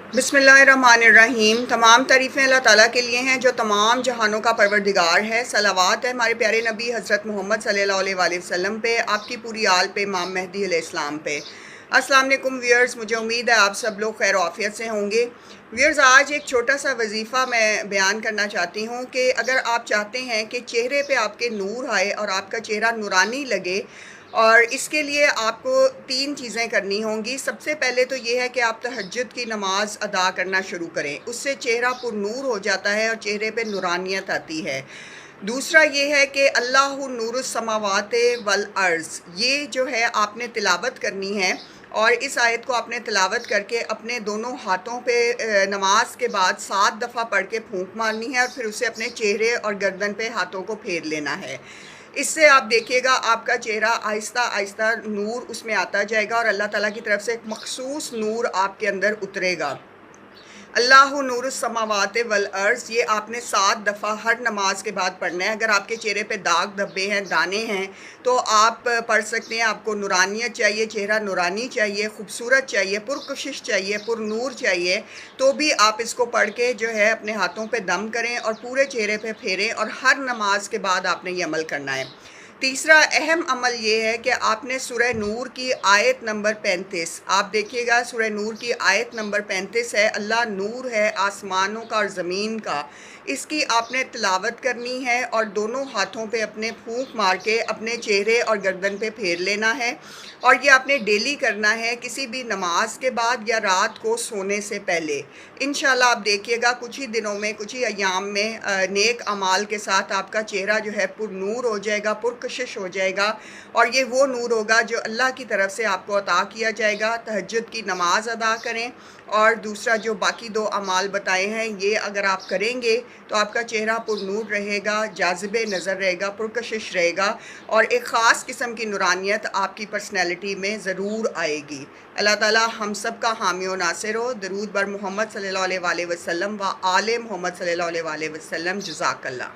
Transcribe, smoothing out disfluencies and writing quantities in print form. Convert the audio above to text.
बिस्मिल्लाहिर्रहमानिर्रहीम। तमाम तारीफ़ें अल्लाह ताला के लिए हैं जो तमाम जहानों का परवरदिगार है। सलावत है हमारे प्यारे नबी हज़रत मोहम्मद सल्लल्लाहु अलैहि वसल्लम पे, आपकी पूरी आल पे, इमाम मेहदी अलैहिस्सलाम पे। अस्सलाम वालेकुम व्यूअर्स, मुझे उम्मीद है आप सब लोग खैर आफियत से होंगे। व्यूअर्स, आज एक छोटा सा वजीफ़ा मैं बयान करना चाहती हूँ कि अगर आप चाहते हैं कि चेहरे पे आपके नूर आए और आपका चेहरा नूरानी लगे, और इसके लिए आपको 3 चीज़ें करनी होंगी। सबसे पहले तो ये है कि आप तहज्जुद की नमाज़ अदा करना शुरू करें, उससे चेहरा पुरनूर हो जाता है और चेहरे पे नूरानियत आती है। दूसरा ये है कि अल्लाहु नूरुस समावाते वल अर्ज़, ये जो है आपने तिलावत करनी है, और इस आयत को आपने तिलावत करके अपने दोनों हाथों पे नमाज के बाद 7 दफ़ा पढ़ के फूंक मारनी है और फिर उसे अपने चेहरे और गर्दन पे हाथों को फेर लेना है। इससे आप देखिएगा आपका चेहरा आहिस्ता आहिस्ता नूर उसमें आता जाएगा और अल्लाह ताला की तरफ से एक मखसूस नूर आपके अंदर उतरेगा। अल्लाहु नूरुस समावाति वल अर्ज़, ये आपने 7 दफ़ा हर नमाज के बाद पढ़ना है। अगर आपके चेहरे पे दाग धब्बे हैं, दाने हैं, तो आप पढ़ सकते हैं। आपको नूरानियत चाहिए, चेहरा नूरानी चाहिए, खूबसूरत चाहिए, पुरकशिश चाहिए, पुरनूर चाहिए, तो भी आप इसको पढ़ के जो है अपने हाथों पे दम करें और पूरे चेहरे पे फेरें, और हर नमाज के बाद आपने ये अमल करना है। तीसरा अहम अमल ये है कि आपने सूरह नूर की आयत नंबर 35, आप देखिएगा सूरह नूर की आयत नंबर 35 है, अल्लाह नूर है आसमानों का और ज़मीन का, इसकी आपने तिलावत करनी है और दोनों हाथों पे अपने फूंक मार के अपने चेहरे और गर्दन पे फेर लेना है। और ये आपने डेली करना है, किसी भी नमाज के बाद या रात को सोने से पहले। इंशाल्लाह आप देखिएगा कुछ ही दिनों में, कुछ ही अय्याम में नेक अमाल के साथ आपका चेहरा जो है पुरनूर हो जाएगा, पुरकशिश हो जाएगा, और ये वो नूर होगा जो अल्लाह की तरफ से आपको अता किया जाएगा। तहज्जुद की नमाज अदा करें, और दूसरा जो बाकी 2 अमाल बताए हैं, ये अगर आप करेंगे तो आपका चेहरा पुरनूर रहेगा, जाज़िबे नज़र रहेगा, पुरकशिश रहेगा, और एक ख़ास किस्म की नूरानियत आपकी पर्सनैलिटी में ज़रूर आएगी। अल्लाह ताला हम सब का हामी व नासिर हो। दरूद बर मोहम्मद सल्लल्लाहु अलैहि वसल्लम व आले मोहम्मद सल्लल्लाहु अलैहि वसल्लम। जज़ाकल्लाह।